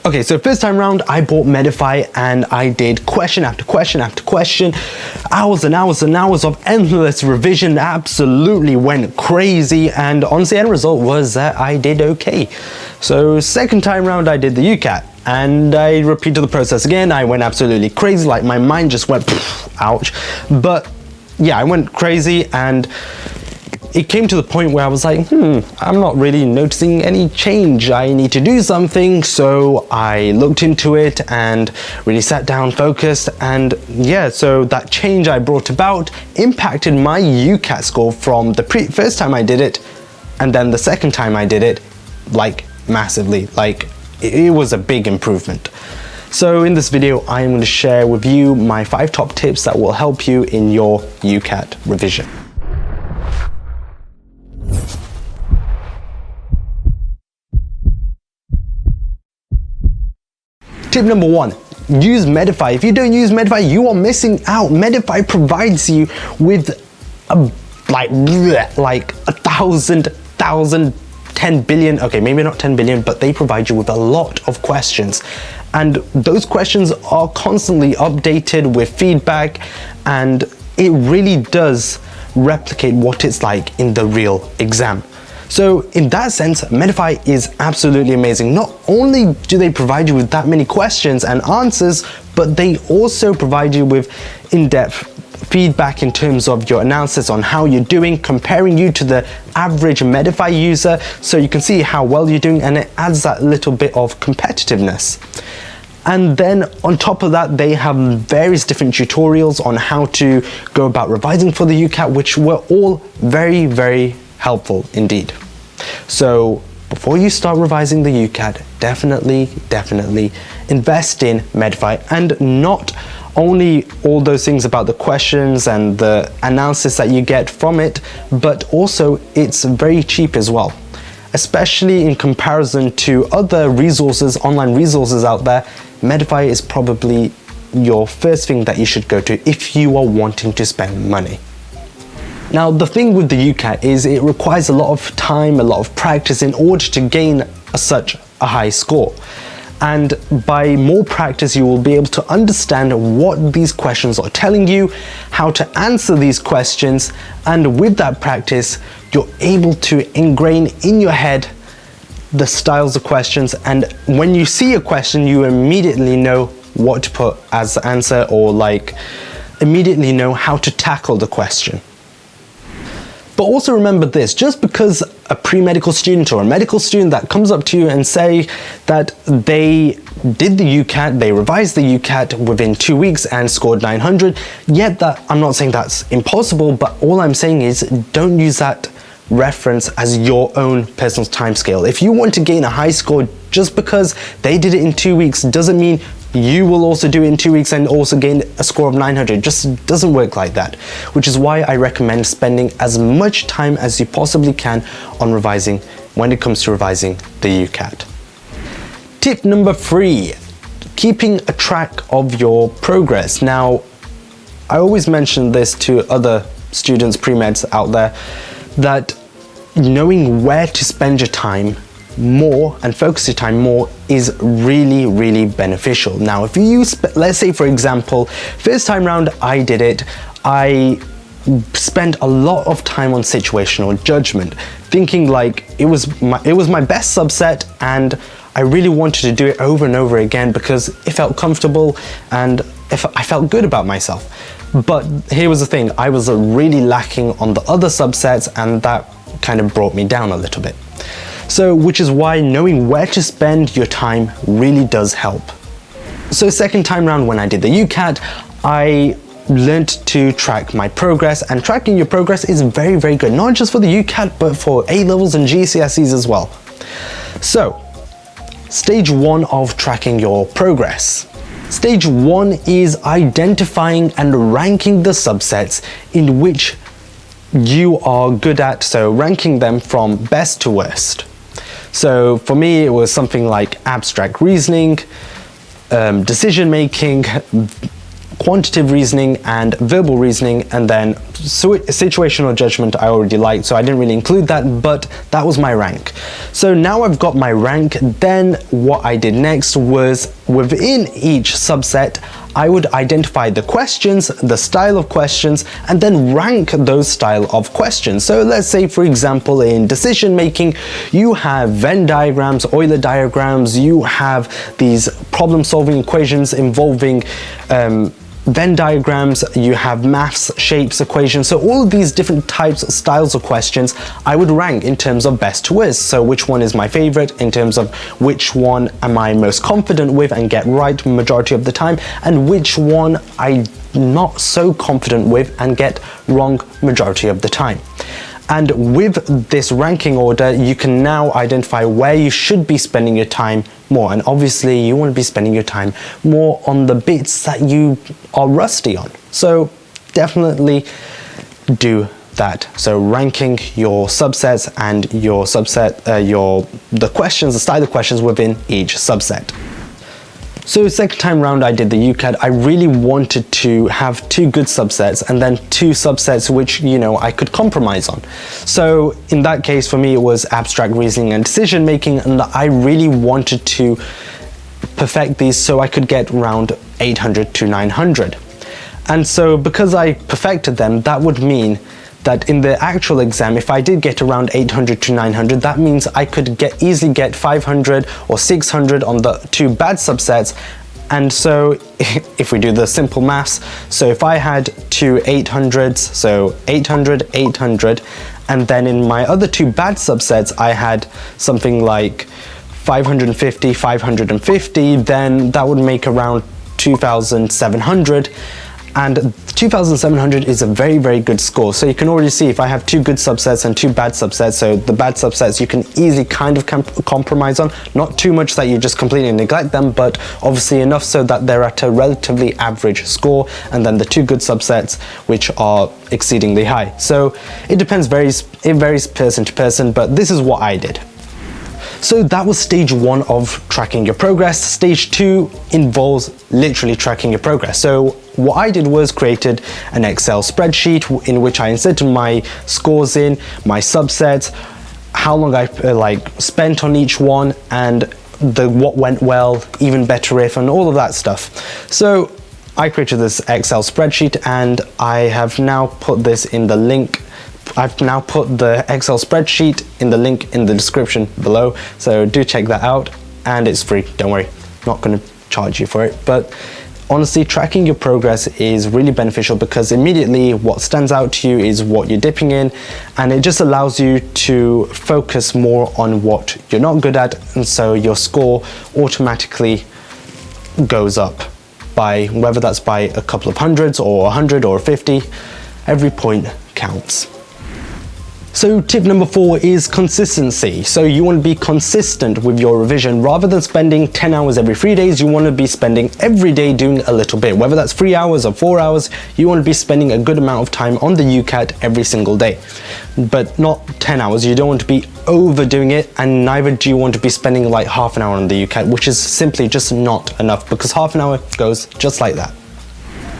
Okay, so first time round, I bought Medify and I did question after question after question, hours and hours and hours of endless revision, absolutely went crazy, and honestly, the end result was that I did okay. So second time round, I did the Ucat and I repeated the process again. I went absolutely crazy, like my mind just went, ouch. But yeah, I went crazy and it came to the point where I was like, I'm not really noticing any change. I need to do something. So I looked into it and really sat down, focused, and yeah, so that change I brought about impacted my Ucat score from the first time I did it and then the second time I did it, like massively, like it was a big improvement. So in this video, I'm going to share with you my 5 top tips that will help you in your Ucat revision. Tip number 1, use Medify. If you don't use Medify, you are missing out. Medify provides you with like 10 billion, okay, maybe not 10 billion, but they provide you with a lot of questions. And those questions are constantly updated with feedback, and it really does replicate what it's like in the real exam. So in that sense, Medify is absolutely amazing. Not only do they provide you with that many questions and answers, but they also provide you with in-depth feedback in terms of your analysis on how you're doing, comparing you to the average Medify user, so you can see how well you're doing, and it adds that little bit of competitiveness. And then on top of that, they have various different tutorials on how to go about revising for the Ucat, which were all very, very helpful indeed. So before you start revising the Ucat, definitely invest in Medify, and not only all those things about the questions and the analysis that you get from it, but also it's very cheap as well. Especially in comparison to other resources, online resources out there, Medify is probably your first thing that you should go to if you are wanting to spend money. Now, the thing with the Ucat is it requires a lot of time, a lot of practice in order to gain such a high score. And by more practice, you will be able to understand what these questions are telling you, how to answer these questions, and with that practice, you're able to ingrain in your head the styles of questions, and when you see a question, you immediately know what to put as the answer, or like immediately know how to tackle the question. But also remember this, just because a pre-medical student or a medical student that comes up to you and say that they did the Ucat, they revised the Ucat within 2 weeks and scored 900, yet that, I'm not saying that's impossible, but all I'm saying is don't use that reference as your own personal timescale. If you want to gain a high score just because they did it in 2 weeks doesn't mean you will also do it in 2 weeks and also gain a score of 900. Just doesn't work like that, which is why I recommend spending as much time as you possibly can on revising when it comes to revising the Ucat. Tip number 3, keeping a track of your progress. Now, I always mention this to other students, pre-meds out there, that knowing where to spend your time more and focus your time more is really beneficial. Now, if you let's say for example, first time round I did it, I spent a lot of time on situational judgment, thinking like it was my best subset, and I really wanted to do it over and over again because it felt comfortable and I felt good about myself. But here was the thing, I was really lacking on the other subsets, and that kind of brought me down a little bit. So, which is why knowing where to spend your time really does help. So second time round when I did the Ucat, I learned to track my progress, and tracking your progress is very good, not just for the Ucat, but for A-levels and GCSEs as well. So, stage 1 of tracking your progress. Stage 1 is identifying and ranking the subsets in which you are good at, so ranking them from best to worst. So for me, it was something like abstract reasoning, decision making, quantitative reasoning, and verbal reasoning, and then situational judgment I already liked, so I didn't really include that, but that was my rank. So now I've got my rank, then what I did next was within each subset, I would identify the questions, the style of questions, and then rank those style of questions. So let's say, for example, in decision making, you have Venn diagrams, Euler diagrams, you have these problem solving equations involving Venn diagrams, you have maths, shapes, equations. So all of these different types, styles of questions, I would rank in terms of best to worst. So which one is my favorite in terms of which one am I most confident with and get right majority of the time, and which one I'm not so confident with and get wrong majority of the time. And with this ranking order, you can now identify where you should be spending your time more. And obviously you want to be spending your time more on the bits that you are rusty on. So definitely do that. So ranking your subsets and your subset, the questions, the style of questions within each subset. So second time round I did the Ucat, I really wanted to have two good subsets and then two subsets which, you know, I could compromise on. So in that case for me it was abstract reasoning and decision making, and I really wanted to perfect these so I could get around 800 to 900. And so because I perfected them, that would mean that in the actual exam, if I did get around 800 to 900, that means I could easily get 500 or 600 on the two bad subsets. And so if we do the simple maths, so if I had two 800s, so 800, 800, and then in my other two bad subsets, I had something like 550, 550, then that would make around 2,700. And 2,700 is a very, very good score. So you can already see if I have two good subsets and two bad subsets, so the bad subsets you can easily kind of compromise on, not too much that you just completely neglect them, but obviously enough so that they're at a relatively average score, and then the two good subsets which are exceedingly high. So it varies person to person, but this is what I did. So that was stage one of tracking your progress. Stage two involves literally tracking your progress. So what I did was created an Excel spreadsheet in which I inserted my scores in, my subsets, how long I spent on each one, and what went well, even better if, and all of that stuff. So I created this Excel spreadsheet, and I have now put this in the link. I've now put the Excel spreadsheet in the link in the description below, so do check that out, and it's free, don't worry, not going to charge you for it. But honestly, tracking your progress is really beneficial because immediately what stands out to you is what you're dipping in, and it just allows you to focus more on what you're not good at, and so your score automatically goes up by, whether that's by a couple of hundreds or 100 or 50, every point counts. So tip number 4 is consistency. So you want to be consistent with your revision. Rather than spending 10 hours every 3 days, you want to be spending every day doing a little bit. Whether that's 3 hours or 4 hours, you want to be spending a good amount of time on the Ucat every single day. But not 10 hours, you don't want to be overdoing it, and neither do you want to be spending like half an hour on the Ucat, which is simply just not enough, because half an hour goes just like that.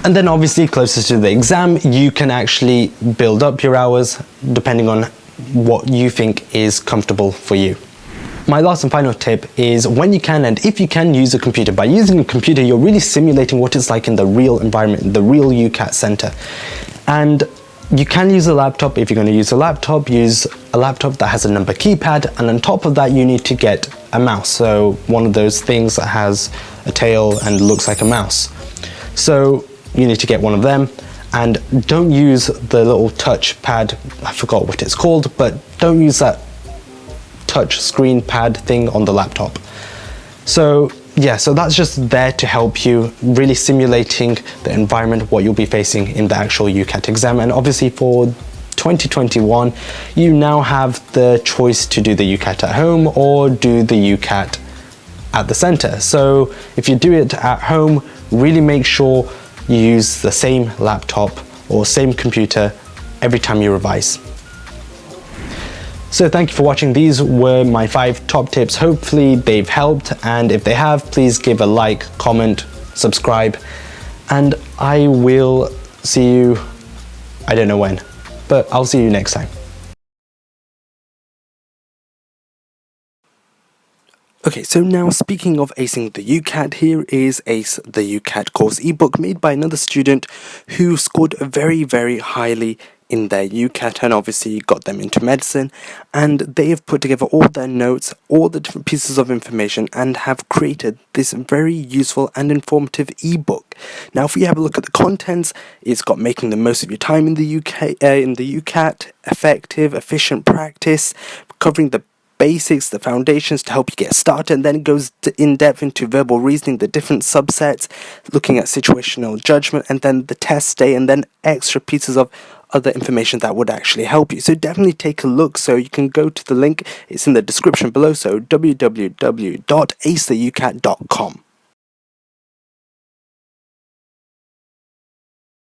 And then obviously closest to the exam, you can actually build up your hours depending on what you think is comfortable for you. My last and final tip is when you can, and if you can, use a computer. By using a computer, you're really simulating what it's like in the real environment, the real Ucat center. And you can use a laptop. If you're going to use a laptop that has a number keypad, and on top of that you need to get a mouse. So one of those things that has a tail and looks like a mouse. So you need to get one of them, and don't use the little touch pad, I forgot what it's called, but don't use that touch screen pad thing on the laptop. So yeah, so that's just there to help you, really simulating the environment, what you'll be facing in the actual Ucat exam. And obviously for 2021, you now have the choice to do the Ucat at home or do the Ucat at the center. So if you do it at home, really make sure you use the same laptop or same computer every time you revise. So thank you for watching. These were my 5 top tips. Hopefully they've helped, and if they have, please give a like, comment, subscribe, and I will see you I don't know when, but I'll see you next time. Okay, so now speaking of acing the Ucat, here is Ace the Ucat course ebook made by another student who scored very, very highly in their Ucat and obviously got them into medicine, and they have put together all their notes, all the different pieces of information, and have created this very useful and informative ebook. Now, if we have a look at the contents, it's got making the most of your time in the Ucat, effective, efficient practice, covering the basics, the foundations to help you get started, and then it goes in depth into verbal reasoning, the different subsets, looking at situational judgment, and then the test day, and then extra pieces of other information that would actually help you. So definitely take a look. So you can go to the link, it's in the description below, so www.acetheucat.com.